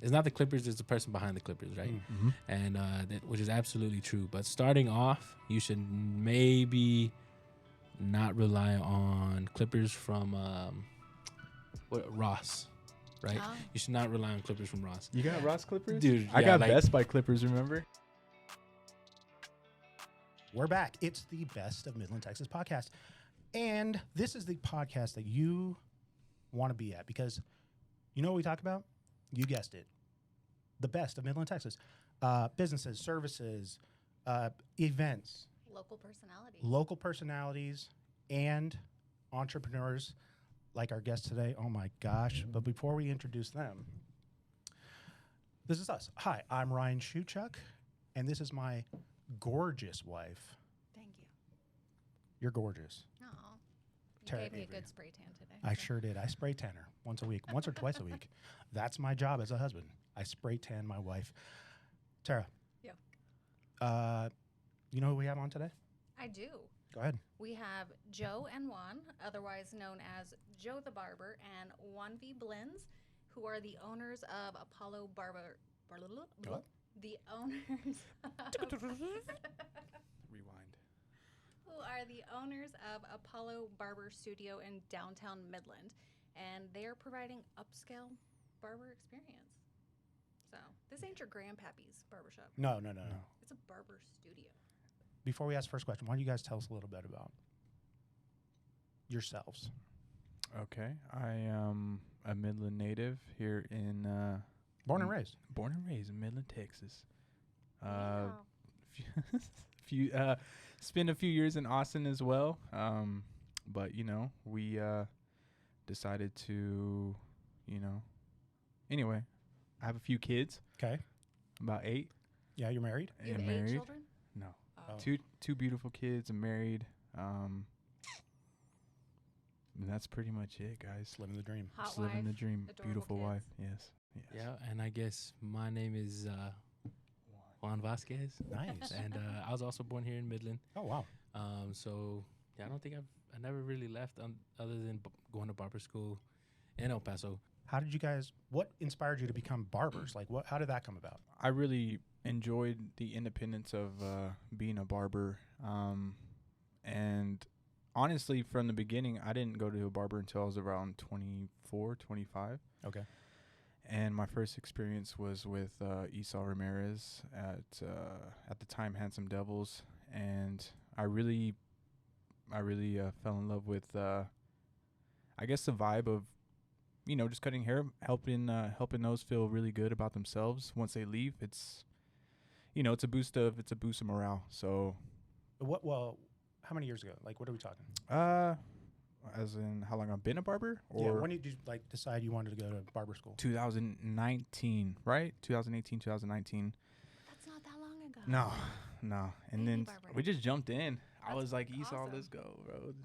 it's not the clippers, it's the person behind the clippers, right? Mm-hmm. And which is absolutely true. But starting off, you should maybe not rely on clippers from Ross, right? Oh. You should not rely on clippers from Ross. You got Ross clippers? Dude, I got Best Buy clippers, remember? We're back. It's the Best of Midland Texas podcast. And this is the podcast that you want to be at because you know what we talk about? You guessed it. The best of Midland, Texas. Businesses, services, events. Local personalities and entrepreneurs like our guest today. Oh, my gosh. But before we introduce them, this is us. Hi, I'm Ryan Shewchuk, and this is my gorgeous wife. Thank you. You're gorgeous. Oh, you Terra, gave me Avery. a good spray tan today. I sure did. I spray tan her once a week, once or twice a week. That's my job as a husband. I spray tan my wife. Terra. Yeah. You know who we have on today? I do. Go ahead. We have Joe and Juan, otherwise known as JotheBarber and JuanVBlendz, who are the owners of Apollo Barber. The owners. Rewind. Who are the owners of Apollo Barber Studio in downtown Midland, and they are providing upscale barber experience. So this ain't your grandpappy's barbershop. No. It's a barber studio. Before we ask the first question, why don't you guys tell us a little bit about yourselves? Okay. I am a Midland native here in... Born and raised in Midland, Texas. Wow. Spent a few years in Austin as well. But, you know, we decided to, you know... Anyway, I have a few kids. Okay. About 8. Yeah, you're married? You have married. 8 children? No. Oh. Two beautiful kids. I'm married. And that's pretty much it, guys. Living the dream. Hot Just living wife, the dream. adorable Beautiful kids. wife. Yes. Yeah, and I guess my name is Juan Vasquez. Nice. And I was also born here in Midland. Oh, wow. So yeah, I never really left other than going to barber school in El Paso. How did you guys, what inspired you to become barbers? Like, how did that come about? I really enjoyed the independence of being a barber. And honestly, from the beginning, I didn't go to a barber until I was around 24, 25. Okay. And my first experience was with Esau Ramirez at the time Handsome Devils. And I really fell in love with, I guess, the vibe of, you know, just cutting hair, helping those feel really good about themselves once they leave. It's, you know, it's a boost of morale. So, Well, how many years ago? Like, what are we talking? As in how long I've been a barber? Or Yeah. When did you decide you wanted to go to barber school? 2019, right? 2018, 2019. That's not that long ago. No. And Baby then barber. we just jumped in. I That's was like, Esau, awesome. let's go, bro.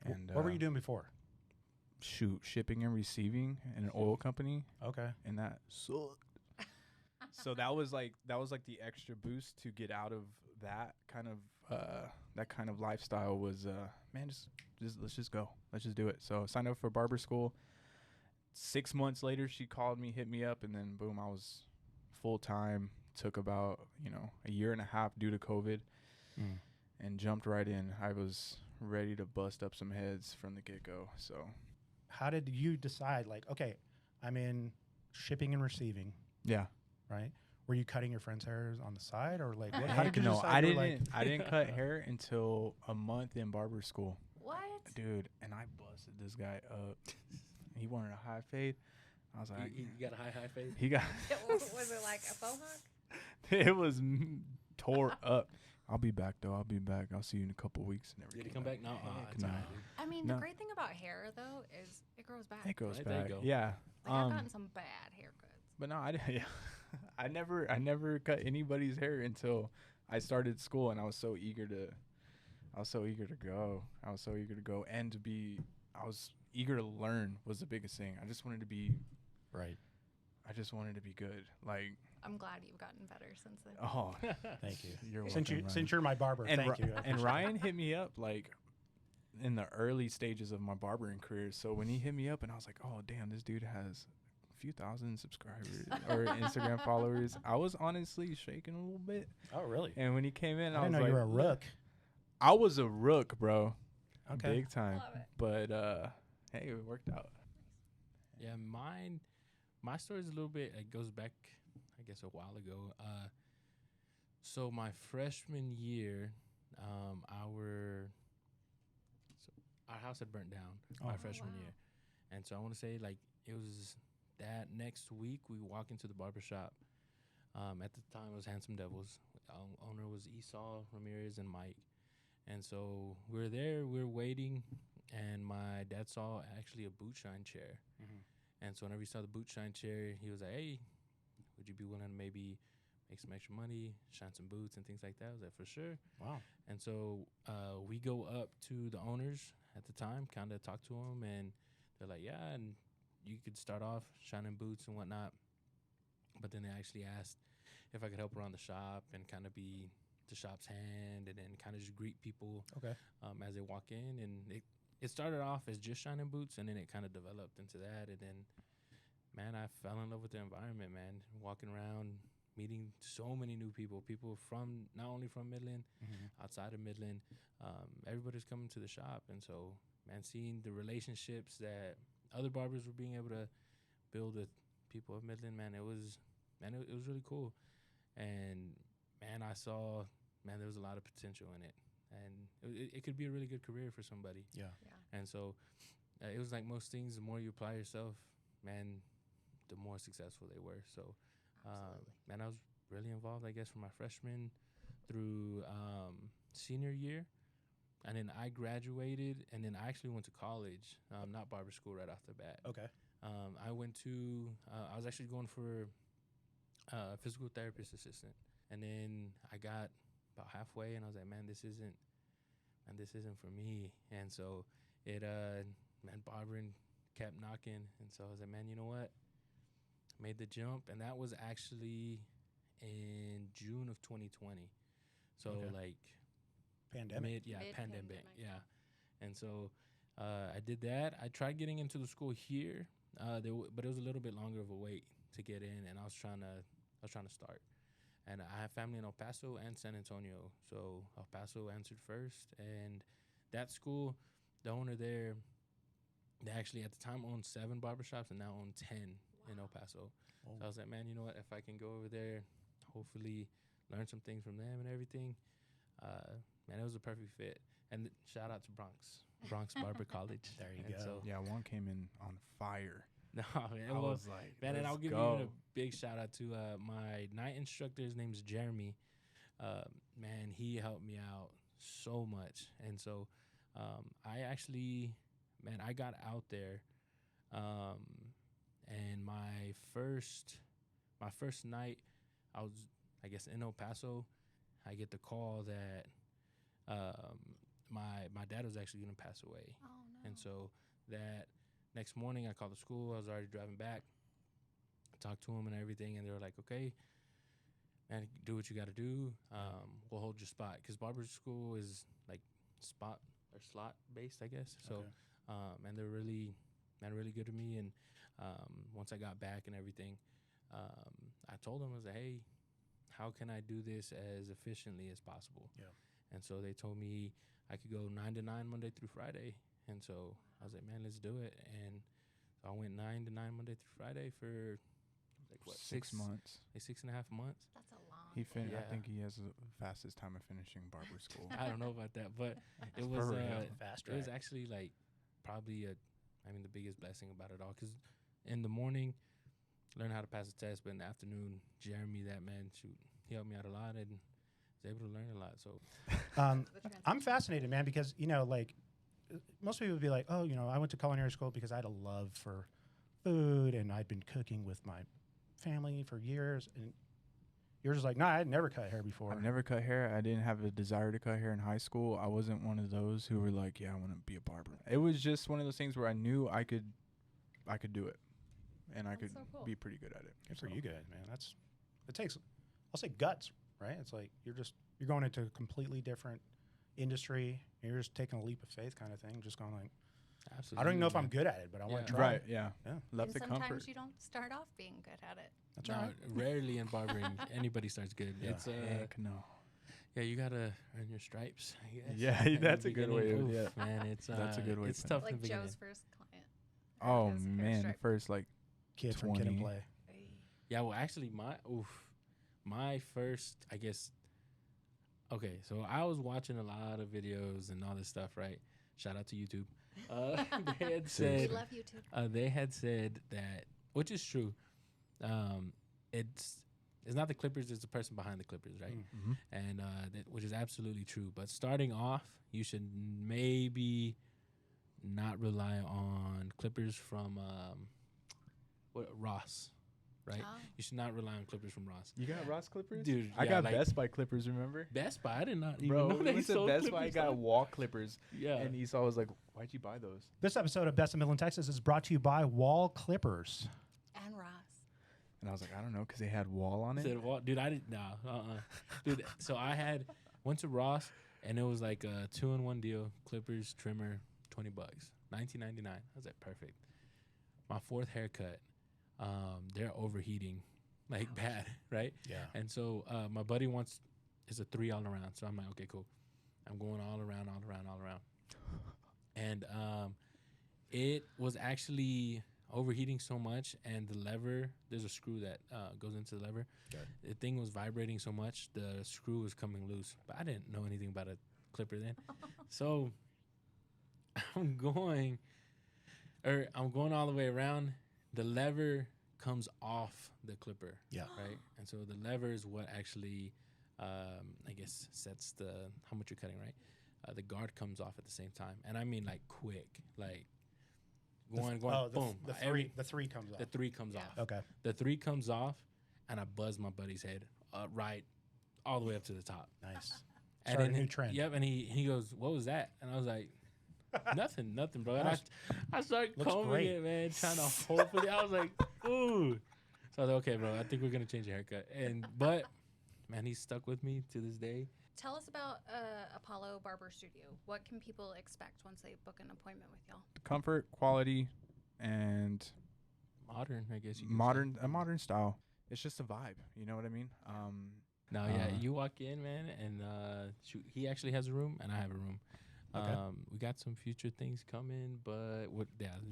And What were you doing before? shipping and receiving in an oil company, Okay. and that sucked. So that was like the extra boost to get out of that kind of lifestyle. Was man, just let's just go, let's just do it. So I signed up for barber school. 6 months later, she called me, hit me up, and then boom, I was full time. Took about a year and a half due to COVID, and jumped right in. I was ready to bust up some heads from the get go. So. How did you decide, like, okay, I'm in shipping and receiving, Yeah. right? Were you cutting your friends' hairs on the side, or like, what, how did you No, decide? I you didn't. were like- I didn't cut hair until a month in barber school, What? dude. And I busted this guy up. He wanted a high fade. I was like, You got a high fade? he got. Was it like a faux hawk? It was tore up. I'll be back though. I'll be back. I'll see you in a couple weeks. Never Did he came come back? No. It's No. all right, dude. I mean, No. the great thing about hair, though, is it grows back. It goes Right, there you back. go. Yeah. Like, I've gotten some bad haircuts. But no, I didn't. Yeah. I never cut anybody's hair until I started school, and I was so eager to go. And I was eager to learn was the biggest thing. I just wanted to be right. I just wanted to be good. Like, I'm glad you've gotten better since then. oh, Thank you. You're Since welcome, since you're my barber, and thank you. I and appreciate Ryan hit me up like in the early stages of my barbering career. So when he hit me up, and I was like, oh damn, this dude has a few thousand subscribers or Instagram followers. I was honestly shaking a little bit. Oh, really? And when he came in, I I didn't was know like, you were a rook. I was a rook, bro. Okay. Big time. Love it. But hey, it worked out. Yeah, my story is a little bit. It goes back, I guess, a while ago. So my freshman year, our house had burnt down my freshman wow. year, and so I want to say like it was that next week we walk into the barbershop. At the time it was Handsome Devils. Owner was Esau Ramirez and Mike, and so we're there. We're waiting, and my dad saw actually a boot shine chair. And so whenever he saw the boot shine chair, he was like, "Hey, would you be willing to maybe make some extra money, shine some boots and things like that?" I was like, "For sure." Wow. And so we go up to the owners at the time, kind of talk to them, and they're like, "Yeah, and you could start off shining boots and whatnot." But then they actually asked if I could help around the shop and kind of be the shop's hand and then kind of just greet people Okay. as they walk in. And it started off as just shining boots, and then it kind of developed into that. And then, man, I fell in love with the environment, man. Walking around, meeting so many new people from not only from Midland, outside of Midland. Everybody's coming to the shop. And so, man, seeing the relationships that other barbers were being able to build with people of Midland, man, it was really cool. And, man, I saw, man, there was a lot of potential in it. And it could be a really good career for somebody. Yeah. And so it was like most things, the more you apply yourself, man, the more successful they were. So, man, I was really involved, I guess, from my freshman through senior year. And then I graduated, and then I actually went to college, not barber school right off the bat. Okay. I went to, I was actually going for physical therapist assistant. And then I got about halfway, and I was like, man, this isn't for me. And so barbering kept knocking. And so I was like, man, you know what? Made the jump, and that was actually in June of 2020. So like Pandemic. pandemic, Mid-pandemic, yeah. And so I did that. I tried getting into the school here, but it was a little bit longer of a wait to get in, and I was trying to start. And I have family in El Paso and San Antonio. So El Paso answered first. And that school, the owner there, they actually at the time owned 7 barbershops and now own 10 in El Paso. Oh. So I was like, man, you know what? If I can go over there, hopefully learn some things from them and everything, man, it was a perfect fit. And shout out to Bronx Barber College. There you And go. So, Yeah, Juan came in on fire. no, man, I was like, man, and I'll give you go. a big shout out to my night instructor. His name is Jeremy. Man, he helped me out so much. And so I actually, man, I got out there, and my first night, I was, I guess, in El Paso. I get the call that my dad was actually going to pass away. Oh, no. And so that next morning, I called the school. I was already driving back. I talked to him and everything, and they were like, "Okay, man, do what you got to do. We'll hold your spot." Because barber school is like spot or slot based, I guess. So, and they're really good to me. And once I got back and everything, I told them, I was like, "Hey, how can I do this as efficiently as possible?" Yeah. And so they told me I could go 9 to 9 Monday through Friday. And so I was like, man, let's do it. And so I went 9 to 9 Monday through Friday for like what, 6 months. like 6.5 months. That's a long. He thing. Yeah. I think he has the fastest time of finishing barber school. I don't know about that, but it For was real. Fast it was track. actually like probably the biggest blessing about it all. Because in the morning, learn how to pass the test, but in the afternoon, Jeremy, that man, he helped me out a lot and was able to learn a lot. So I'm fascinated, man, because, like, most people would be like, oh, I went to culinary school because I had a love for food and I'd been cooking with my family for years. And yours is like, no, I'd never cut hair before. I've never cut hair. I didn't have a desire to cut hair in high school. I wasn't one of those who were like, yeah, I want to be a barber. It was just one of those things where I knew I could do it, and I That's could so cool. be pretty good at it. Good for So, you guys, man. It takes, I'll say guts, right? It's like you're going into a completely different industry. You're just taking a leap of faith kind of thing. Just going like, Absolutely. I don't even know if I'm man. good at it, but I want Yeah. to try. Right. Yeah. Yeah. Love and the sometimes comfort. you don't start off being good at it. That's No, all right. rarely in barbering anybody starts good. Yeah. It's Heck no. yeah, you gotta earn your stripes. I guess. Yeah, In the that's a good way beginning, to- oof, man. It's That's a good way It's to- tough in Like the beginning. Joe's first client. Oh his hair man, stripe. first like Kid from Kid and 20. Play. Yeah, well, actually, my first, I guess. Okay, so I was watching a lot of videos and all this stuff, right? Shout out to YouTube. They had We said love you too. they had said that, which is true. It's not the clippers; it's the person behind the clippers, right? Mm. And which is absolutely true. But starting off, you should maybe not rely on clippers from Ross, right? Oh. You should not rely on clippers from Ross. You got Ross clippers, Dude, I yeah, got like- Best Buy clippers. Remember, Best Buy, I did not even bro? know We they went to sold Best Buy. clippers Got there. wall clippers, Yeah. and Esau was like, "Why'd you buy those?" This episode of Best of Midland, Texas is brought to you by Wall Clippers. And Ross. And I was like, "I don't know," because they had wall on it. Said, well, dude, I didn't. No, dude. So I went to Ross, and it was like a 2-in-1 deal: clippers, trimmer, $20, $19.99. I was like, perfect. My fourth haircut, they're overheating, like bad, right? Yeah. And so my buddy wants is a 3 all around. So I'm like, okay, cool. I'm going all around. And it was actually overheating so much, and the lever, there's a screw that goes into the lever. Okay. The thing was vibrating so much, the screw was coming loose. But I didn't know anything about a clipper then. So I'm going all the way around. The lever comes off the clipper. Yeah. Right. And so the lever is what actually, I guess, sets how much you're cutting. Right. The guard comes off at the same time, and I mean like quick, like going, boom. The three comes off. The 3 comes Yeah. off. Okay. The 3 comes off, and I buzz my buddy's head right all the way up to the top. Nice. And Started a then new trend. Yep, and he goes, "What was that?" And I was like, "Nothing, bro." And I started Looks combing great. it, man, trying to hopefully. I was like, "Ooh." So I was like, "Okay, bro, I think we're gonna change your haircut." But man, he's stuck with me to this day. Tell us about Apollo Barber Studio. What can people expect once they book an appointment with y'all? Comfort, quality, and Modern, I guess. You could a modern style. It's just a vibe. You know what I mean? say. No, yeah, Uh, you walk in, man, and shoot, he actually has a room, and I have a room. Okay. We got some future things coming, but it'll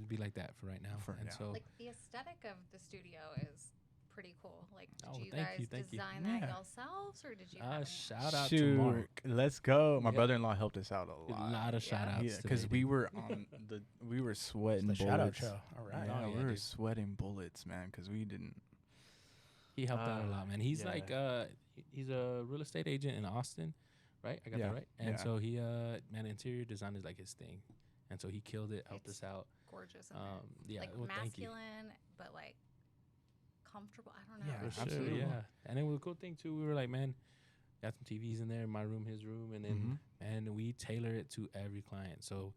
be like that for right now. For and now. so Like the aesthetic of the studio is pretty cool. Like, did Oh, you thank guys you, thank you. design Yeah. that yourselves, or did you? have any- shout out to Shoot, Mark. let's go. My Yep. brother-in-law helped us out a A lot. lot of shout outs. Yeah, because we were on we were sweating The bullets. shout out show. All right. Yeah, Oh, we yeah, were dude. sweating bullets, man, because we didn't. He helped out a lot, man. He's yeah. like he's a real estate agent in Austin, right? I got Yeah, that right. And yeah. so he man, interior design is like his thing, and so he killed it, helped It's us out. Gorgeous. In there. Yeah, like well, thank you. masculine, but like comfortable. I don't know. Yeah, For sure, absolutely. yeah. And then the cool thing too, we were like, man, got some TVs in there, my room, his room, and then and we tailor it to every client. So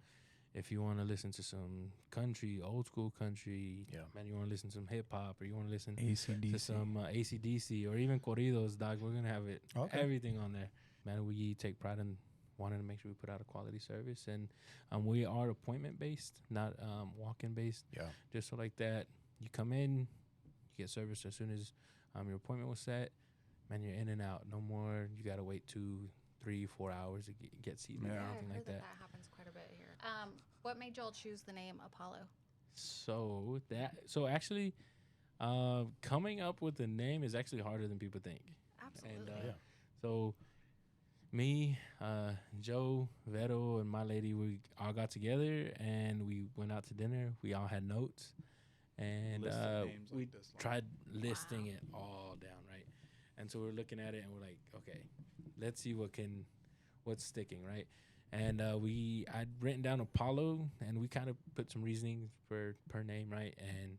if you want to listen to some country, old school country, Yeah. man, you want to listen to some hip hop, or you want to listen to ACDC. some AC/DC, or even corridos, dog, we're gonna have it, Okay. everything on there. Man, we take pride in wanting to make sure we put out a quality service, and we are appointment based, not walk-in based. Yeah. Just so like that, you come in, you get service as soon as your appointment was set. Man, you're in and out. No more. You gotta wait 2, 3, 4 hours to get seated Yeah. or Yeah, I've anything heard like that. that happens quite a bit here. What made y'all choose the name Apollo? So actually, coming up with the name is actually harder than people think. Absolutely. And Yeah. so me, Joe, Vero, and my lady, we all got together and we went out to dinner. We all had notes, and we tried listing it all down, right? And so we're looking at it and we're like, okay, let's see what's sticking, right? And I'd written down Apollo, and we kind of put some reasoning per name, right? And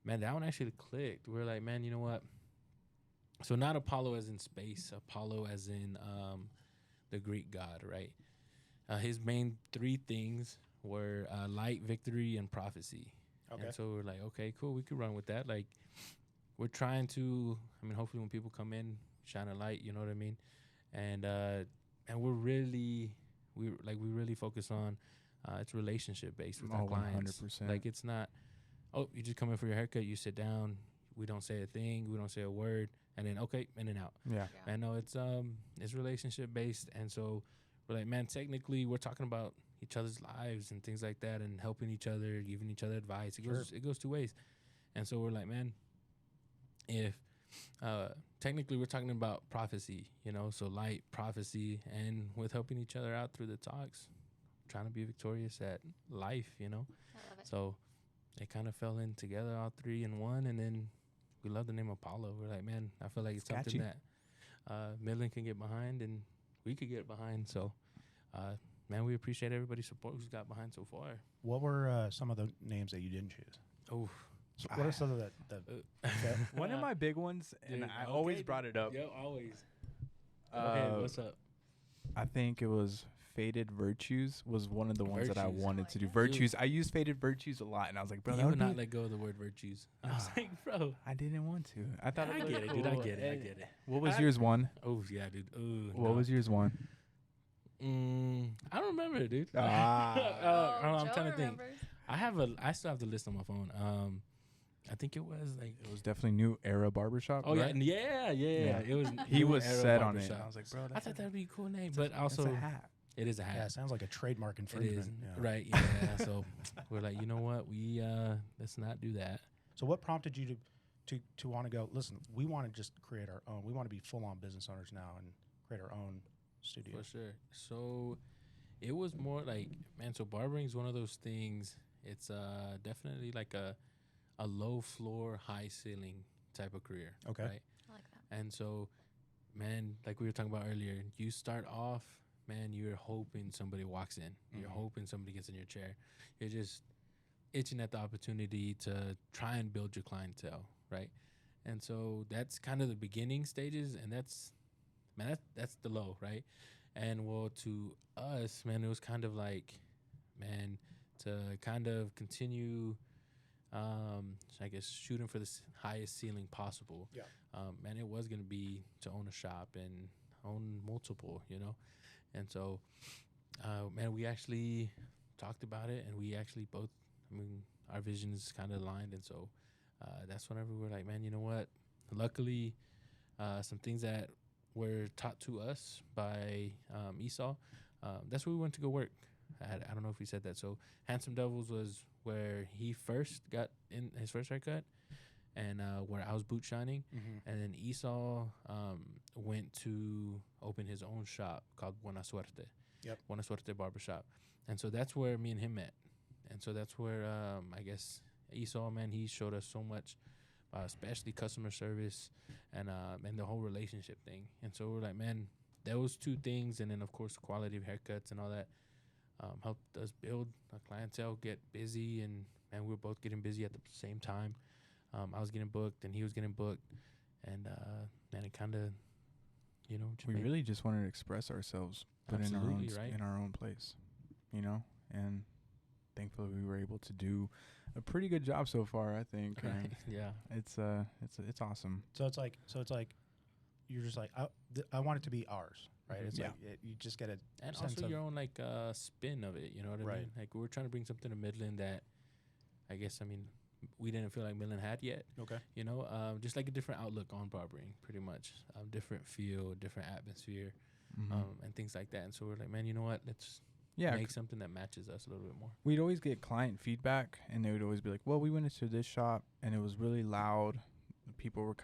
man, that one actually clicked. We're like, man, you know what? So not Apollo as in space, Apollo as in the Greek god, right? His main 3 things were light, victory, and prophecy. Okay. And so we're like, okay, cool, we could run with that. Like, we're trying to, hopefully when people come in, shine a light, you know what I mean? And we really focus on it's relationship based with Oh, our clients. 100%. Like it's not, oh, you just come in for your haircut, you sit down, we don't say a thing, we don't say a word, and then okay, in and out. Yeah. Yeah. I know it's relationship based, and so we're like, man, technically we're talking about each other's lives and things like that, and helping each other, giving each other advice. It goes two ways, and so we're like, man, if technically we're talking about prophecy, you know, so light prophecy, and with helping each other out through the talks, trying to be victorious at life, you know. I love it. So it kind of fell in together, all three in one, and then we love the name Apollo. We're like, man, I feel like it's Catchy. something that Midland can get behind, and we could get behind. So, man, we appreciate everybody's support who's got behind so far. What were some of the names that you didn't choose? Oh, So what are some of the One of my big ones, and Dude, I always okay, brought it up. Yo, always. Uh, Okay, what's up? I think it was Faded Virtues was one of the ones that I Virtues. wanted I to do. like that. Virtues. I used Faded Virtues a lot, and I was like, bro, You that would would not be. let go of the word virtues. I was like, bro. I didn't want to. I thought I it get was it, dude. I cool. get it. I get it. What was I- yours one? Oh, yeah, dude. Ooh, What no. was yours one? I don't remember, dude. Ah. I'm Joe trying to think. remembers. I still have the list on my phone. I think it was like. It was definitely New Era Barbershop. Oh right? yeah. It was. He New was Era set on it. Barbershop. I was like, bro, I that's thought that'd be a cool name, that's but also a hat. it is a yeah, hat. it sounds like a trademark It infringement. is Yeah. right. Yeah. So we're like, you know what? We let's not do that. So what prompted you to want to go, listen, we want to just create our own. We want to be full-on business owners now and create our own studio. For sure. So it was more like, man, so barbering is one of those things. It's definitely like a low floor, high ceiling type of career. Okay. Right? I like that. And so, man, like we were talking about earlier, you start off, man, you're hoping somebody walks in. You're Mhm. hoping somebody gets in your chair. You're just itching at the opportunity to try and build your clientele, right? And so that's kind of the beginning stages, and that's the low, right? And well, to us, man, it was kind of like, man, to kind of continue, I guess, shooting for the highest ceiling possible. Yeah. And it was going to be to own a shop and own multiple, you know? And so, man, we actually talked about it, and we actually both, I mean, our visions kind of aligned. And so that's whenever we were like, man, you know what? Luckily, some things that were taught to us by Esau, that's where we went to go work. I don't know if he said that. So Handsome Devils was where he first got in his first haircut, and where I was boot shining. Mm-hmm. And then Esau went to open his own shop called Buena Suerte. Yep. Buena Suerte Barbershop. And so that's where me and him met. And so that's where I guess Esau, man, he showed us so much, especially customer service and the whole relationship thing. And so we're like, man, those two things, and then of course quality of haircuts and all that, helped us build a clientele, get busy, and we were both getting busy at the same time. I was getting booked, and he was getting booked, and man, it kind of, you know, We really just wanted to express ourselves, but in our own Absolutely, right. in our own place, you know. And thankfully, we were able to do a pretty good job so far. I think. Right. And Yeah. it's awesome. So it's like you're just like I want it to be ours, right? It's Yeah. like you just get a And sense also of- your own like spin of it, you know what I Right. mean? Like we're trying to bring something to Midland that I guess we didn't feel like Midland had yet. okay. You know, just like a different outlook on barbering, pretty much. Different feel, different atmosphere, and things like that. And so we're like, man, you know what? Let's Yeah, make something that matches us a little bit more. we'd always get client feedback, and they would always be like, well, we went into this shop and it was really loud. People were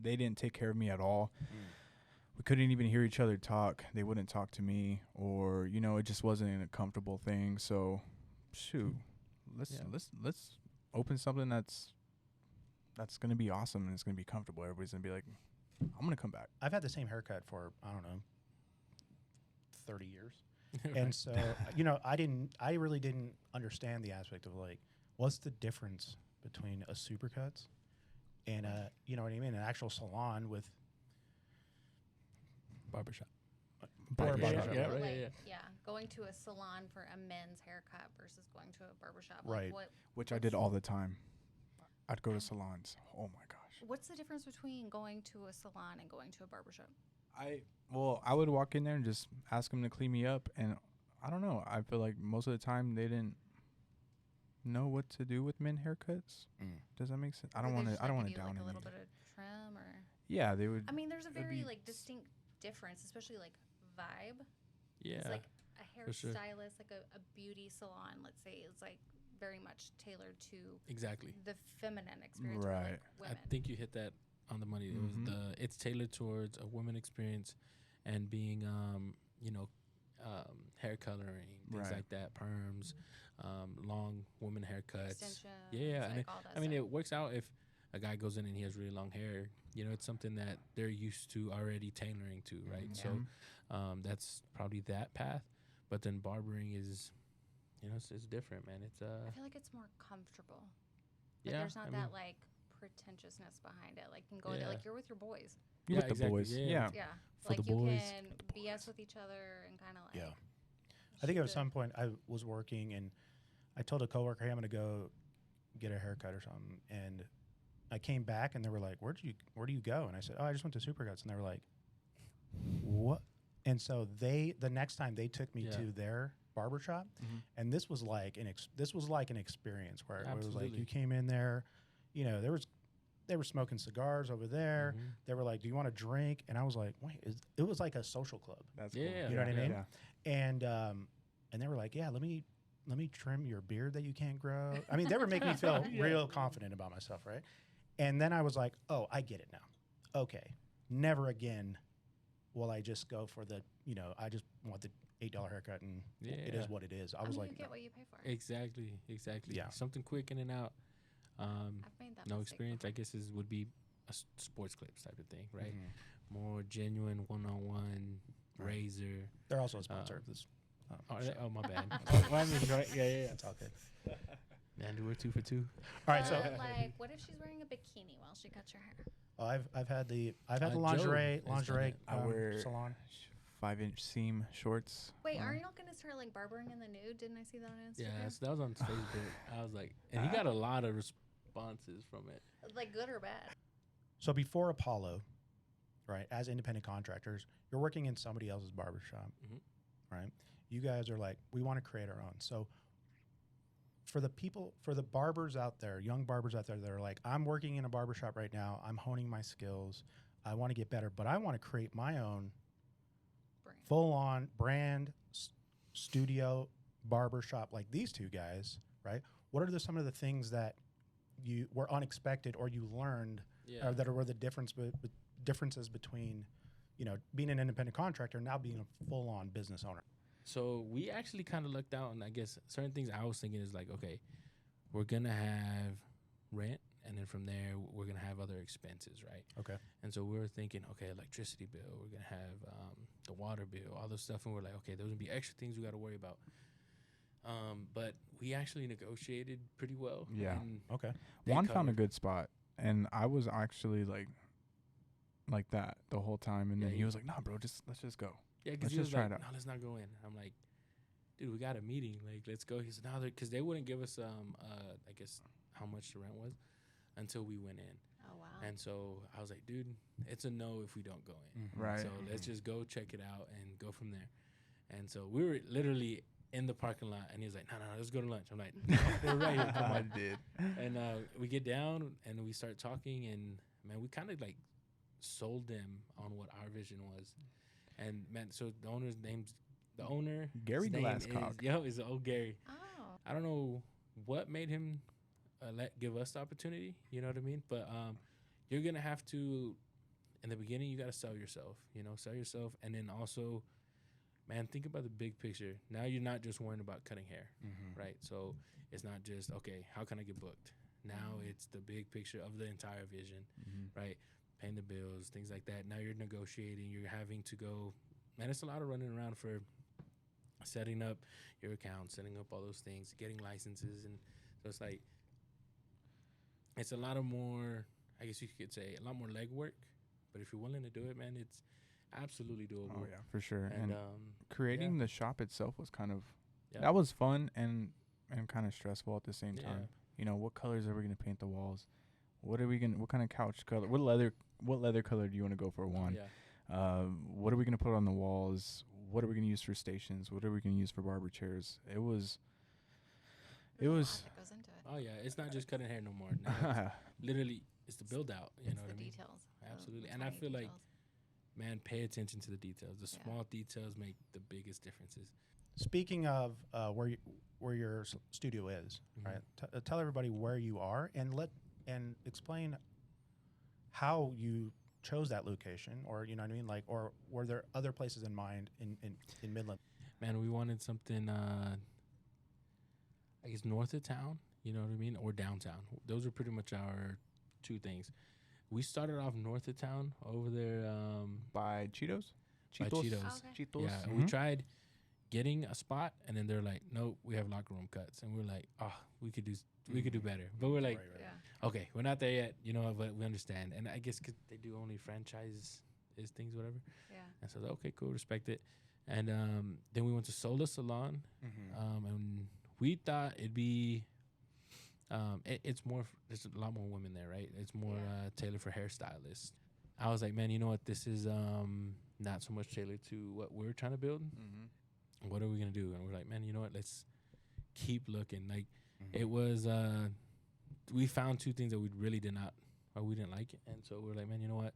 they didn't take care of me at all. We couldn't even hear each other talk. They wouldn't talk to me, or, you know, it just wasn't a comfortable thing. So shoot, let's open something that's going to be awesome, and it's going to be comfortable. Everybody's going to be like, I'm going to come back. I've had the same haircut for I don't know 30 years. Right. And so, you know, I really didn't understand the aspect of like, what's the difference between a supercuts and you know what I mean, an actual salon with Barbershop. barbershop. Yeah, So, right, like, yeah. going to a salon for a men's haircut versus going to a barbershop. Right. Like, what Which I did all the time. I'd go to salons. Oh my gosh. what's the difference between going to a salon and going to a barbershop? I would walk in there and just ask them to clean me up, and I don't know. I feel like most of the time they didn't know what to do with men haircuts. Does that make sense? I don't want to. I don't want to down like a any. little bit of trim or. Yeah, they would. I mean, there's a it'd very be like distinct difference, especially like vibe. Yeah. It's like a for sure. hairstylist, like a beauty salon, let's say, is like very much tailored to Exactly. the feminine experience, Right. for, like, I women. think you hit that on the money. Mhm. It's tailored towards a woman experience and being hair coloring, things Right. like that, perms, long woman haircuts. Extensions, Yeah, and like all that I mean, stuff. it works out if a guy goes in and he has really long hair. You know, it's something that they're used to already tailoring to, right? Mhm. So that's probably that path. But then barbering is, it's different, man. It's I feel like it's more comfortable. Like yeah. there's not I that mean, like pretentiousness behind it. Like you can go there Yeah. like you're with your boys. You Yeah, with the exactly, boys. yeah. Yeah. Yeah. For like the you boys. can BS with each other and kind of like. Yeah. I think shoot at some point I was working and I told a coworker, "Hey, I'm going to go get a haircut or something." And I came back and they were like, "Where do you go?" And I said, "Oh, I just went to Supercuts." And they were like, "What?" And so the next time they took me Yeah. to their barbershop, Mhm. and this was like an experience where it was like Absolutely. you came in there, they were smoking cigars over there. Mhm. They were like, "Do you want a drink?" And I was like, "Wait, it was like a social club." That's Yeah, cool. You know what I mean? Yeah. And they were like, "Yeah, let me trim your beard that you can't grow." I mean, they were making me feel Yeah. real confident about myself, right? And then I was like, "Oh, I get it now. Okay, never again will I just go for the, I just want the $8 haircut and it is Yeah. what it is." I I was mean, like, you get "No." what you pay for. Exactly. Yeah. Something quick in and out. I've made that No mistake experience, before. I guess, would be a sports clips type of thing, right? Mhm. More genuine one-on-one Right. razor. They're also a sponsor of this. Show. Oh, my bad. Well, I mean, right? Yeah. That's all good. Man, we're 2 for 2. All right, so But, like, what if she's wearing a bikini while she cuts your hair? I've had the Joe lingerie has done it. I wear salon. 5-inch seam shorts. Wait, on. aren't y'all gonna start like barbering in the nude? Didn't I see that on Instagram? Yeah, so that was on Facebook. I was like, and he got a lot of responses from it. Like good or bad? So before Apollo, right, as independent contractors, you're working in somebody else's barbershop, Mhm. right? You guys are like, we want to create our own. So for the barbers out there, young barbers out there that are like, I'm working in a barbershop right now. I'm honing my skills. I want to get better, but I want to create my own Brand. full-on brand studio barbershop like these two guys, right? What are some of the things that you were unexpected or you learned Yeah. that were the differences between, being an independent contractor and now being a full-on business owner? So we actually kind of looked out, and I guess certain things I was thinking is like, okay, we're gonna have rent, and then from there we're gonna have other expenses, right? Okay. And so we were thinking, okay, electricity bill, we're gonna have the water bill, all this stuff, and we're like, okay, there's gonna be extra things we got to worry about. But we actually negotiated pretty well. Yeah. and Okay. they Juan found a covered- good spot, and I was actually like that the whole time, and Yeah, then he he- was like, "Nah, bro, let's just go." Yeah, because Let's he was just try like, it out. no, let's not go in. I'm like, dude, we got a meeting. Like, let's go. He said, no, because they wouldn't give us, I guess, how much the rent was until we went in. Oh wow. And so I was like, dude, it's a no if we don't go in. Right. So let's just go check it out and go from there. And so we were literally in the parking lot, and he was like, no, let's go to lunch. I'm like, no, we're right here. Come I on. did. And we get down, and we start talking, and, man, we kind of, like, sold them on what our vision was. And, man, so the owner, Gary his name Glasscock. is old Gary. Oh. I don't know what made him give us the opportunity. You know what I mean? But you're gonna have to, in the beginning, you gotta sell yourself. Sell yourself, and then also, man, think about the big picture. Now you're not just worrying about cutting hair, right? So it's not just okay. How can I get booked? Now it's the big picture of the entire vision, right? Paying the bills, things like that. Now you're negotiating. You're having to go. Man, it's a lot of running around for setting up your account, setting up all those things, getting licenses, and so it's like it's a lot of more. I guess you could say a lot more legwork. But if you're willing to do it, man, it's absolutely doable. Oh yeah, for sure. And Creating the shop itself was kind of yeah. that was fun and kind of stressful at the same Yeah. time. What colors are we gonna paint the walls? What kind of couch color? What leather color do you want to go for, Juan? Yeah. What are we gonna put on the walls? what are we gonna use for stations? What are we gonna use for barber chairs? It was. There's a lot was- that goes into it. Oh yeah, it's not just cutting hair no more. Now it's literally, it's the build out. You It's know the what I mean? details. Absolutely. the And I tiny feel like, details. man, pay attention to the details. The Yeah. small details make the biggest differences. Speaking of where your studio is, Mhm. right? Tell everybody where you are and explain how you chose that location, or you know what I mean, like, or were there other places in mind in Midland? Man, we wanted something, I guess, north of town, you know what I mean, or downtown. Those are pretty much our two things. We started off north of town over there. By Cheetos. By Cheetos. Okay. Cheetos. Yeah, and we tried getting a spot, and then they're like, "No, we have locker room cuts," and we're like, "Oh, we could do better." But we're like, Right. Yeah. "Okay, we're not there yet," you know, but we understand. And I guess 'cause they do only franchise things, whatever. Yeah. And so okay, cool, respect it. And then we went to Salon, and we thought it'd be. It's more. There's a lot more women there, right? It's more Yeah. tailored for hairstylists. I was like, man, you know what? This is not so much tailored to what we're trying to build. What are we gonna do? And we're like, man, you know what? Let's keep looking. Like it was. We found two things that we really did not, or we didn't like it, and so we're like, man, you know what?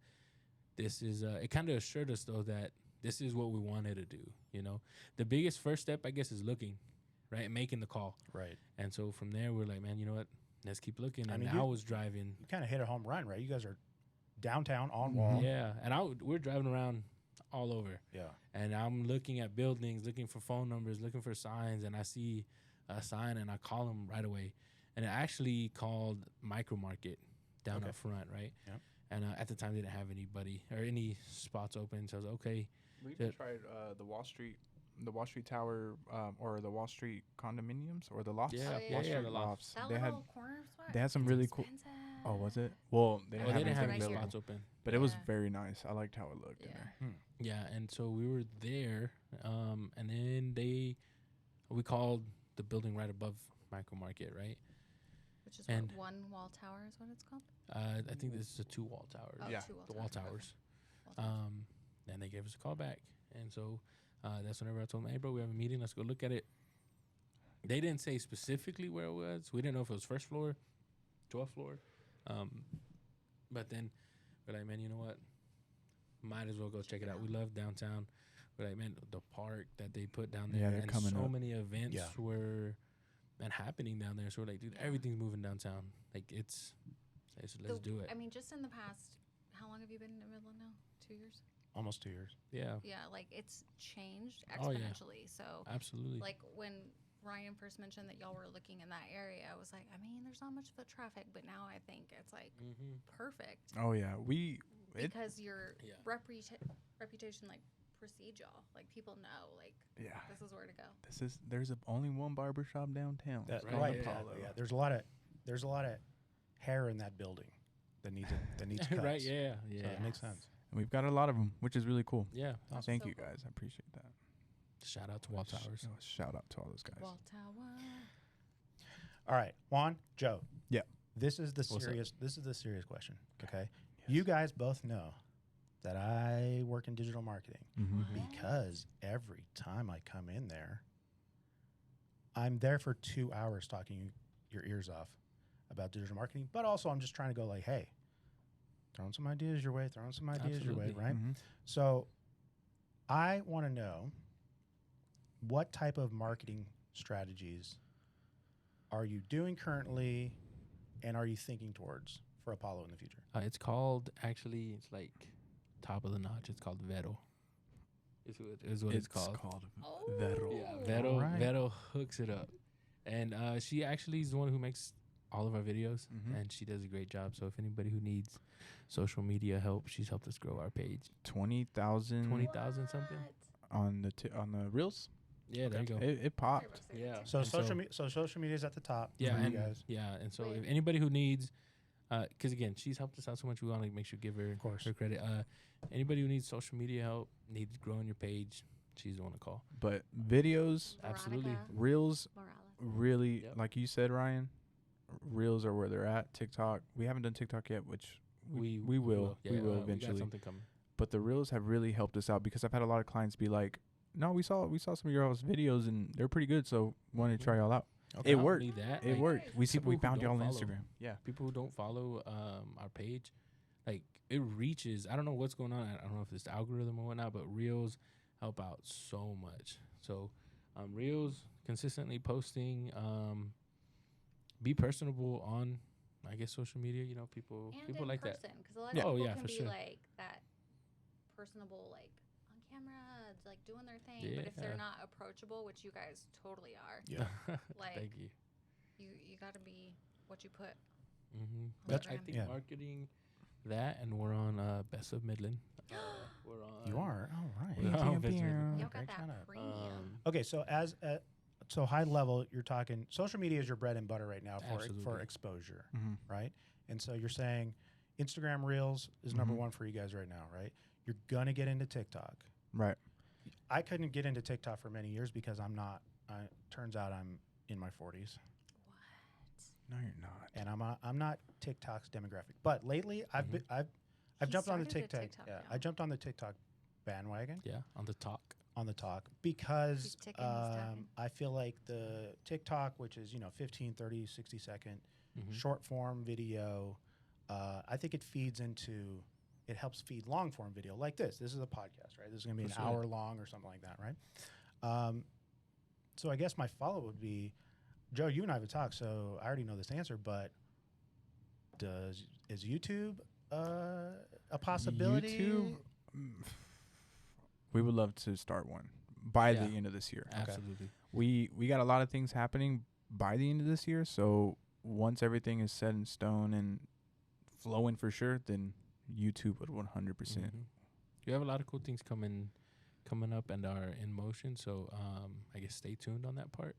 This is. It kind of assured us though that this is what we wanted to do. You know, the biggest first step, I guess, is looking, right, making the call. Right. And so from there, we're like, man, you know what? Let's keep looking. I And mean, I you- was driving. You kind of hit a home run, right? You guys are downtown on wall. Yeah, and we're driving around all over, Yeah. and I'm looking at buildings, looking for phone numbers, looking for signs, and I see a sign, and I call them right away. And it actually called Micro Market down Okay. up front, right? Yep. And at the time, they didn't have anybody or any spots open, so I was okay. We even tried the Wall Street Tower, or the Wall Street condominiums, or the lofts. Yeah, Oh, yeah, yeah, Wall yeah, Street the lofts. That They had. little corner spot. They had some it's really cool. expensive. Oh, was it? Well, they didn't Oh, have they didn't have anything any right available, spots open. but it was Yeah. very nice. I liked how it looked in Yeah. there. Yeah, and so we were there, and then we called the building right above Micro Market, right? Which is and- what, one wall tower is what it's called. I think this is a 2 wall tower. Oh, Yeah. two The wall towers. towers. Okay. Wall towers. Then they gave us a call back, and so that's whenever I told them, "Hey, bro, we have a meeting. Let's go look at it." They didn't say specifically where it was. We didn't know if it was first floor, 12th floor. But then we're like, man, you know what? Might as well go check it out. We love downtown. We're like, man, the park that they put down there, Yeah, they're and coming so up. many events Yeah. were happening down there. So we're like, dude, Yeah. everything's moving downtown. Like let's do it. I mean, just in the past, how long have you been in Midland now? 2 years? Almost 2 years. Yeah, Yeah, like it's changed Oh, yeah. exponentially. So, absolutely. like when Ryan first mentioned that y'all were looking in that area, I was like, I mean, there's not much foot traffic, but now I think it's like perfect Oh yeah, because your Yeah. reputation like precedes y'all. Like people know, like yeah. this is where to go. There's only one barbershop downtown. That, It's right, called right. yeah. Apollo. Yeah. There's a lot of hair in that building that needs cuts. right? Yeah, yeah, So it makes Yes. sense. And we've got a lot of them, which is really cool. yeah. Thank So you cool. guys. I appreciate that. Shout out to Wall Towers. Shout out to all those guys. Wall tower. All right, Juan, Joe. Yeah. This is the What's up? serious. This is the serious question. Okay. You guys both know that I work in digital marketing Mm-hmm. because every time I come in there, I'm there for 2 hours talking your ears off about digital marketing, but also I'm just trying to go like, hey, throwing some ideas your way, Absolutely. right? So I want to know what type of marketing strategies are you doing currently and are you thinking towards for Apollo in the future? It's called it's like top of the notch. It's called Vero. Is what it's called. Oh. Vero. Yeah, Vero. Alright. Vero hooks it up, and she actually is the one who makes all of our videos, Mhm. and she does a great job. So if anybody who needs social media help, she's helped us grow our page. 20,000 20,000 something. on the reels. Yeah, there you go. It popped. Yeah. So And social media is at the top. Yeah, for you and guys. and so Wait. if anybody who needs, because again, she's helped us out so much, we want to make sure give her Of course. her credit. Anybody who needs social media help, needs growing your page, she's the one to call. But videos, Absolutely. Veronica reels, Morales. really, Yep. like you said, Ryan, reels are where they're at. TikTok, we haven't done TikTok yet, which we will. Yeah, We will we got eventually. something coming. But the reels have really helped us out because I've had a lot of clients be like, No, we saw some of your all's videos and they're pretty good. So wanted to try y'all out. Okay. It Not worked. only that, It like, worked. We people who found y'all don't on follow. Instagram. Yeah. people who don't follow our page, like it reaches. I don't know what's going on. I don't know if it's the algorithm or whatnot, but Reels help out so much. So Reels consistently posting, be personable on, I guess, social media. You know, people And like in that. person, because a lot Yeah. of Oh, people yeah, can for be sure. like that personable, like on camera, like doing their thing. But if Yeah. they're not approachable, which you guys totally are, Yeah. like Thank you. you got to be what you put. Mm-hmm. That's- I think yeah. marketing that, and we're on Best of Midland. We're on. You are. All right. We're on Best of Midland. Y'all Great got shout that out. premium. Okay, so so high level, you're talking social media is your bread and butter right now for Absolutely. exposure, Mm-hmm. right? And so you're saying Instagram Reels is number Mhm. one for you guys right now, right? You're gonna get into TikTok. Right. I couldn't get into TikTok for many years because I'm not. Turns out I'm in my 40s, No, you're not. and I'm not TikTok's demographic. But lately, I've Mhm. I've He jumped on the started a TikTok. TikTok Yeah, now. I jumped on the TikTok bandwagon Yeah, on the talk. on the talk because He's ticking, he's talking. I feel like the TikTok, which is 15, 30, 60 second Mhm. short form video, I think it feeds into. It helps feed long form video like this. This is a podcast, right? This is going to be For an sure. hour long or something like that, right? So I guess my follow would be, Joe, you and I have talked, so I already know this answer, but is YouTube a possibility? YouTube. We would love to start one by Yeah. the end of this year. Absolutely. We got a lot of things happening by the end of this year. So once everything is set in stone and flowing for sure, then YouTube would 100%. Mhm. You have a lot of cool things coming up and are in motion. So I guess stay tuned on that part.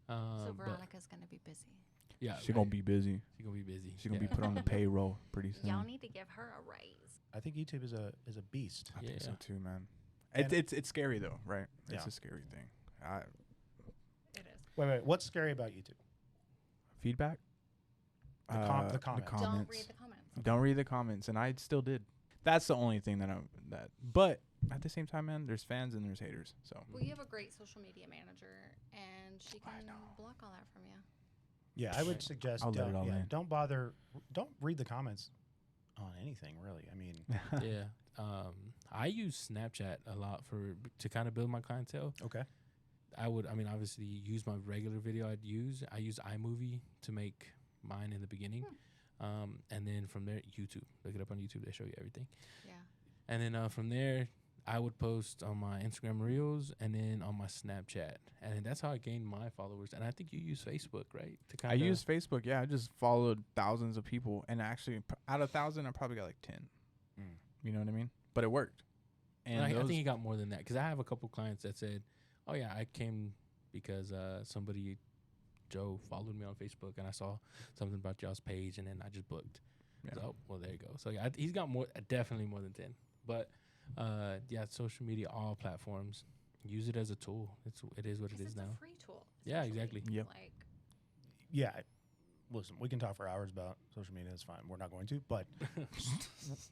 So but Veronica's gonna be busy. yeah, She's gonna be busy. She's gonna be busy. She's gonna Yeah. be put on the payroll pretty soon. Y'all need to give her a raise. I think YouTube is a beast. I think so Yeah. too, man. And- It's scary though, right? It's Yeah. a scary thing. It is. Wait, what's scary about YouTube? Feedback. The comments. The Don't comments. read the comments. Don't read the comments, and I still did. That's the only thing that. But at the same time, man, there's fans and there's haters. So Well, you have a great social media manager, and she I can know. block all that from you. Yeah, I would suggest I'll let it all in. don't bother. Don't read the comments on anything really. I mean, Yeah. I use Snapchat a lot to kind of build my clientele. okay. I mean, obviously use my regular video I use iMovie to make mine in the beginning. And then from there, YouTube. Look it up on YouTube. They show you everything. Yeah. And then from there, I would post on my Instagram Reels and then on my Snapchat. And then that's how I gained my followers. And I think you use Facebook, right? To I use Facebook. Yeah, I just followed thousands of people, and actually, out of 1,000, I probably got like 10. Mm. You know what I mean? But it worked. And I those- think he got more than that because I have a couple clients that said, "Oh yeah, I came because Joe followed me on Facebook and I saw something about y'all's page and then I just booked." Yeah. So, oh, well, there you go. So yeah, he's got definitely more than 10. But yeah, social media, all platforms, use it as a tool. It is what it Because is it's now. a free tool. Yeah, essentially. exactly. Yep. Like, Yeah. Listen, we can talk for hours about social media. It's fine. We're not going to. But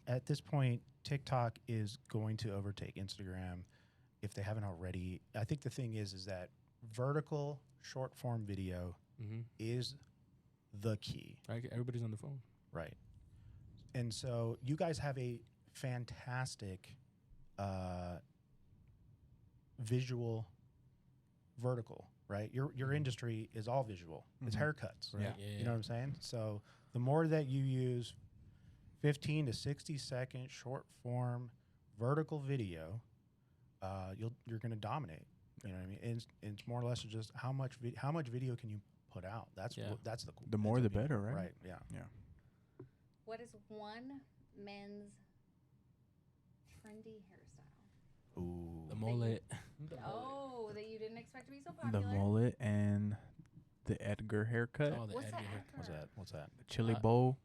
at this point, TikTok is going to overtake Instagram if they haven't already. I think the thing is that vertical short form video Mm-hmm. is the key, Right, everybody's on the phone. right? And so you guys have a fantastic visual vertical, right? Your industry is all visual. It's Mhm. haircuts. Right? Yeah. You know what I'm saying? So the more that you use 15 to 60 second short form vertical video, you're going to dominate. You know what I mean? And it's more or less just how much video can you put out? That's Yeah. that's the The more that's the what better, right? Right. Yeah. what is one men's trendy hairstyle? Ooh. The mullet. Oh, that you didn't expect to be so The popular. mullet and the Edgar haircut, Oh, the What's Edgar that? haircut. What's that? What's that? the chili Uh, bowl.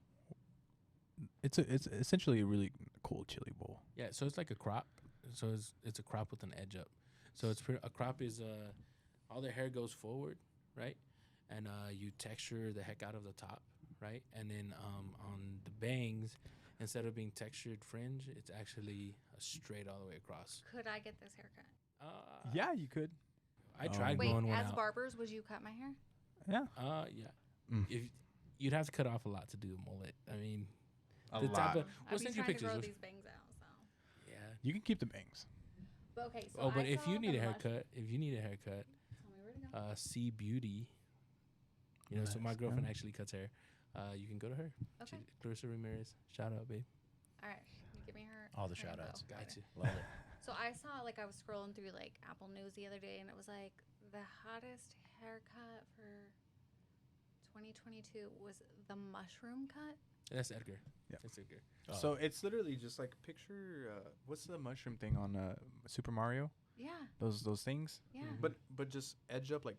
It's essentially a really cool chili bowl. Yeah, so it's like a crop. So it's a crop with an edge up. So a crop is all the hair goes forward, right? And you texture the heck out of the top, right? And then on the bangs, instead of being textured fringe, it's actually a straight all the way across. Could I get this haircut? Yeah, you could. I tried Wait, growing one as out. barbers, would you cut my hair? Yeah. Yeah. Mm. If you'd have to cut off a lot to do a mullet. I mean, A the lot. type of. I'd We'll be send you trying to pictures. grow We'll- these bangs out. So, Yeah. You can keep the bangs. but okay. So Oh, but I if saw you need the a haircut, tell me where to go. C Beauty. You know, so my Nice, girlfriend yeah. actually cuts hair. You can go to her. Okay. Clarissa Ramirez. Shout out, babe. All right. You give me her. All the her shout info. outs. Got you. Love it. So I saw, like, I was scrolling through, like, Apple News the other day, and it was, like, the hottest haircut for 2022 was the mushroom cut. That's Edgar. Yeah. That's Edgar. Oh. So it's literally just like picture. What's the mushroom thing on Super Mario? Yeah. Those things. Yeah. Mhm. But just edge up like,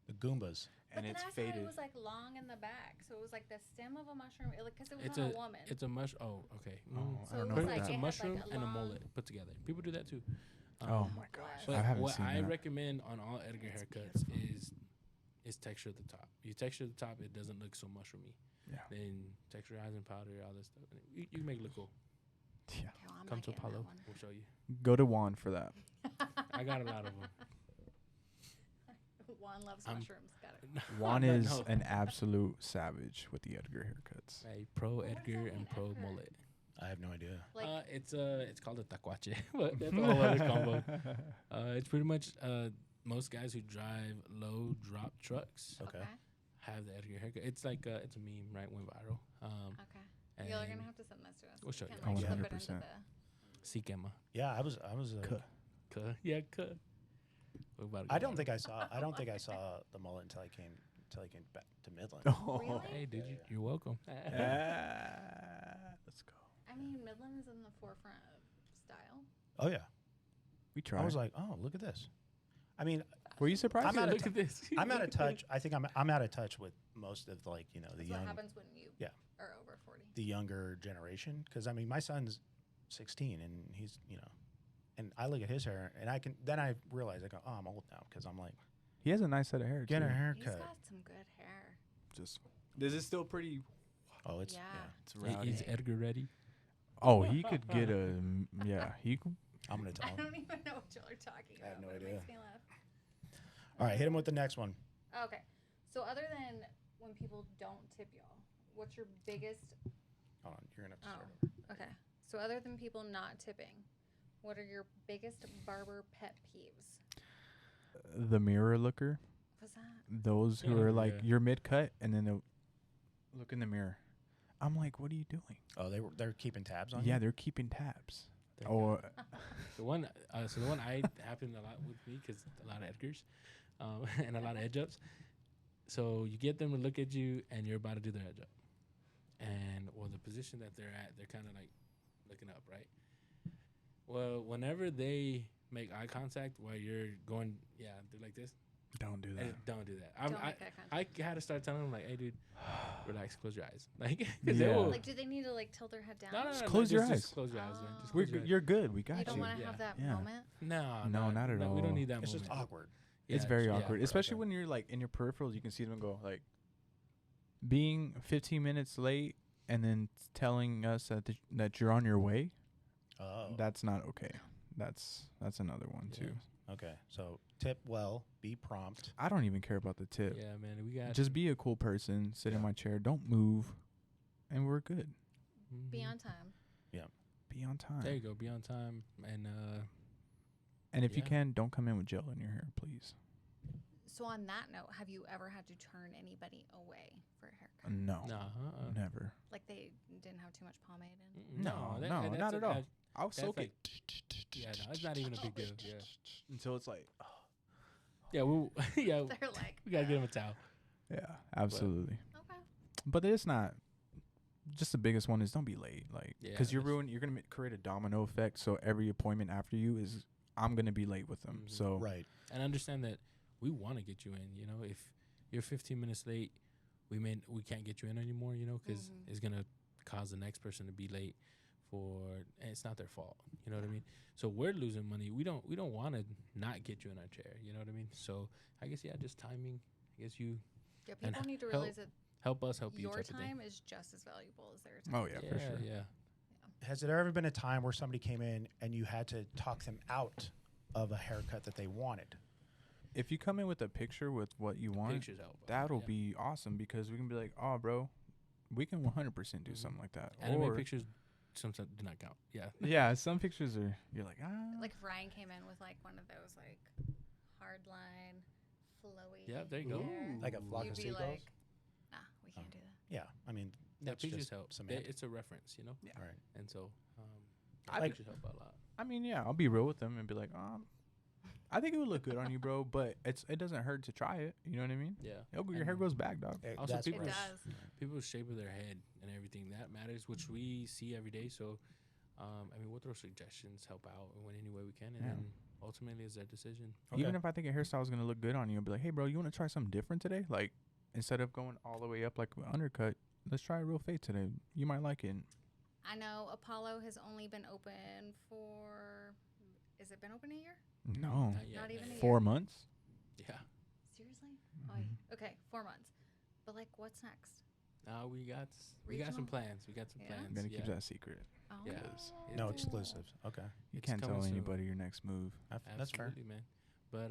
The Goombas. and but it's then I saw faded. it was, like, long in the back. So it was, like, the stem of a mushroom. Because it was It's on a woman. It's a mush. Oh, okay. Oh, So I don't it know was about like It's that. a it had, like, mushroom a and a long- mullet put together. People do that too. Oh my gosh, But I haven't what seen I that. recommend on all Edgar It's haircuts is texture at the top. You texture the top, it doesn't look so mushroomy. Yeah. Then texturize and powder, all this stuff. And you can make it look cool. Yeah. Okay, well, I'm Come not to getting that Apollo. one. We'll show you. Go to Juan for that. I got a lot of them. Juan loves I'm- mushrooms. Got it. Juan No, is no. an absolute savage with the Edgar haircuts. Hey, pro What does that Edgar mean, and pro Edgar? mullet. I have no idea. Like, It's called a taquache, but that's a whole other combo. It's pretty much most guys who drive low drop trucks Okay. have the Edgar haircut. It's like it's a meme, right? Went viral. Okay. And Y'all are going to have to send this to us. we'll show We you. can, Oh, like, clip it 100%. into sí quema. Yeah, I was. Cut. Yeah, cut. We're about to I go don't viral. think I saw. I don't think I saw the mullet until I came back to Midland. Oh. Really? Hey, dude, Yeah, you're welcome. Let's go. I mean, Midland is in the forefront of style. Oh yeah. We tried. I was like, oh, look at this. I mean, were you surprised? I'm out of Look at this. I'm out of touch. I think I'm out of touch with most of the That's young what happens when you Yeah. are over 40. the younger generation. Because I mean, my son's 16 and he's and I look at his hair and I realize I go, oh, I'm old now because I'm like He has a nice set of hair. getting a too. He's haircut. got some good hair. Just. This is still pretty. Oh, it's Yeah. It's Is rowdy. Edgar ready? Oh, he could get a. Yeah, he could. I'm gonna tell I him. don't even know what y'all are talking I have about. no but idea. It makes me laugh. All right, hit him with the next one. Okay. So other than when people don't tip y'all, what's your biggest... Hold on, you're gonna have to Oh, start. okay. So other than people not tipping, what are your biggest barber pet peeves? The mirror looker. What's that? Those who Yeah, are like yeah. you're mid cut and then they'll look in the mirror. I'm like, what are you doing? Oh, they're keeping tabs on Yeah, you? they're keeping tabs. Thank Or The one I happened a lot with me because a lot of Edgars, and a lot of edge ups. So you get them to look at you, and you're about to do their edge up, and the position that they're at, they're kind of like looking up, right? Well, whenever they make eye contact while you're going, do like this. don't do that. Don't do that. Don't make eye contact. I had to start telling them like, hey, dude, relax, close your eyes, like, 'cause Yeah. they will. Like, do they need to, like, tilt their head down? Just close your eyes. Just close your eyes, man. Just Oh. We're close your eyes. you're good. We got You you. don't want to Yeah. have that Yeah. moment? No, not at We don't all. need that It's moment. just awkward. It's Yeah, very yeah, awkward, especially okay. when you're like in your peripherals. You can see them go like being 15 minutes late and then telling us that you're on your way. Oh, That's not okay. That's another one Yeah. too. okay. So tip well, be prompt. I don't even care about the tip. Yeah, man, we got Just be a cool person. Sit in Yeah. my chair. Don't move, and we're good. Be Mhm. on time. Be on time. There you go. Be on time, and And if you Yeah. can, don't come in with gel in your hair, please. So on that note, have you ever had to turn anybody away for a haircut? No, no, never. Like they didn't have too much pomade in? No, that- no, that's not at all. that- I'll that's soak like- it. Yeah, no, it's not even a big deal. Yeah, Until it's like, yeah, yeah. They're like, We gotta get him a towel. yeah, absolutely. okay. But it's not. Just the biggest one is don't be late, like, Yeah, because you're that's- you're gonna create a domino effect. So every appointment after you is, I'm gonna be late with them. Mhm. So Right. And understand that we want to get you in. You know, if you're 15 minutes late, we can't get you in anymore. You know, because Mhm. it's gonna cause the next person to be late and it's not their fault. You know what I mean? So we're losing money. We don't want to not get you in our chair. You know what I mean? So I guess just timing. I guess you Yeah, And people need to help realize that help us help you. your type of thing. time is just as valuable as their time. oh yeah, for sure. Yeah. Has there ever been a time where somebody came in and you had to talk them out of a haircut that they wanted. If you come in with a picture with what you want, Pictures help. that'll Yeah. be awesome because we can be like, oh, bro, we can 100% do Mhm. something like that. Anime Or pictures sometimes do not count. Yeah. yeah, some pictures are you're like, ah. Like if Ryan came in with like one of those like hard line, flowy. Yeah, there you go. hair, Like a flock you'd of be seagulls? like, nah, we can't do that. Yeah, I mean, Yeah, that's pictures just help. semantics. It's a reference, you know. Yeah. Right. And so, I pictures help a lot. I mean, yeah, I'll be real with them and be like, I think it would look good on you, bro, but it doesn't hurt to try it. You know what I mean? Yeah. Your hair And goes back, dog. Also, That's people It right. does. people's shape of their head and everything that matters, which we see every day. So, I mean, we'll throw suggestions, help out in any way we can, and Yeah. then ultimately it's their decision. Even Okay. if I think a hairstyle is gonna look good on you, I'll be like, hey, bro, you want to try something different today? Like, instead of going all the way up like an undercut, let's try a real fade today. You might like it. I know Apollo has only been open for. Has it been open a year? No, Not yet. Not even a year. 4 months. Yeah. Seriously? Mhm. Okay, 4 months. But like, what's next? We got some Regional? plans. We got some Yeah? plans. I'm gonna yeah. keep that secret. Oh. Yeah. No It's- exclusives. Okay. You It's can't tell coming soon. anybody your next move. That's fair. Absolutely, man. But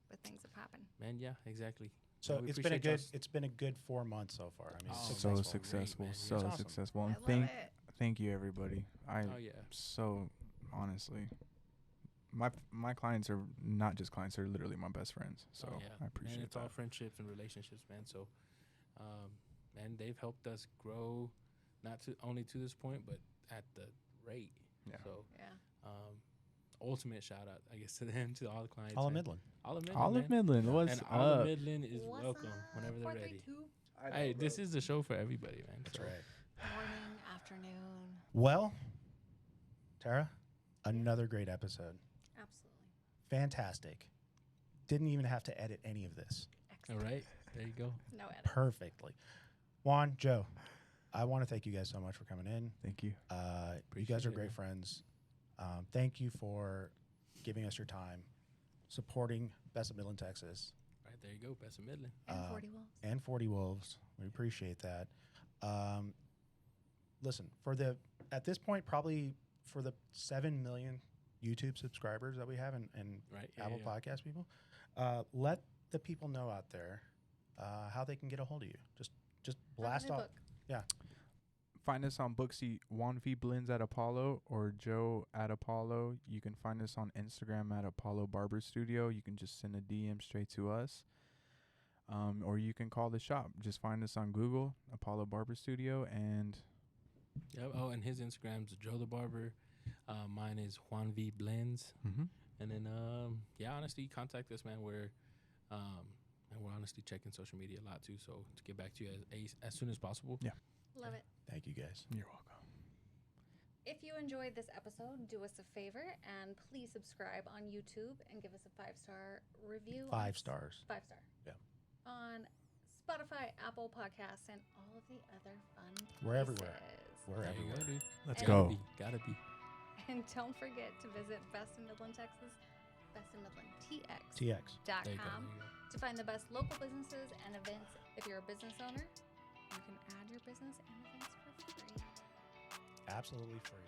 But things have happened. man, yeah, exactly. So Yeah, we it's been a appreciate good y'all's- it's been a good 4 months so far. I mean, Oh, it's So great, successful, man. so It's awesome. successful, I and love it. thank you everybody. Oh yeah. So honestly, my clients are not just clients; they're literally my best friends. So Oh, yeah. I appreciate Man, it's that. all friendships and relationships, man. So, man, they've helped us grow, not to only to this point, but at the rate. Yeah. So, Yeah. ultimate shout out, I guess, to them, to all the clients. all of man. Midland. All of Midland. All of man. Midland, what's And all of up? Midland is What's welcome up? whenever they're ready. 432? Hey, this is the show for everybody, man. That's So, right. Morning, afternoon. Well, Terra, another great episode. Absolutely. Fantastic. Didn't even have to edit any of this. All Excellent. right. There you go. No edit. Perfectly. Juan, Joe, I want to thank you guys so much for coming in. Thank you. You Appreciate guys are it, great man. friends. Thank you for giving us your time, supporting Best of Midland, Texas, Right there you go. Best of Midland. And Uh, 40 wolves. and 40 Wolves. We appreciate that. Listen, at this point, probably for the 7 million YouTube subscribers that we have and Right. Apple Podcast people, let the people know out there how they can get a hold of you. Just blast off. Find us on Booksy JuanVBlendz at Apollo or Joe at Apollo. You can find us on Instagram at Apollo Barber Studio. You can just send a DM straight to us. Or you can call the shop. Just find us on Google, Apollo Barber Studio, and Yep. Oh, and his Instagram's JotheBarber. Mine is JuanVBlendz. And then, honestly, contact us, man. We're honestly checking social media a lot too. So to get back to you as soon as possible. Yeah. Love it. Thank you guys. you're welcome. If you enjoyed this episode, do us a favor and please subscribe on YouTube and give us a 5-star review. 5 stars. 5-star. Yeah. On Spotify, Apple Podcasts, and all of the other fun We're everywhere. places. We're There you everywhere. go, dude. Let's And- go. Gotta be. And don't forget to visit Best in Midland, Texas, bestinmidlandtx.com TX. There you go. There you go. to find the best local businesses and events. If you're a business owner, you can add your business and events for free. Absolutely free.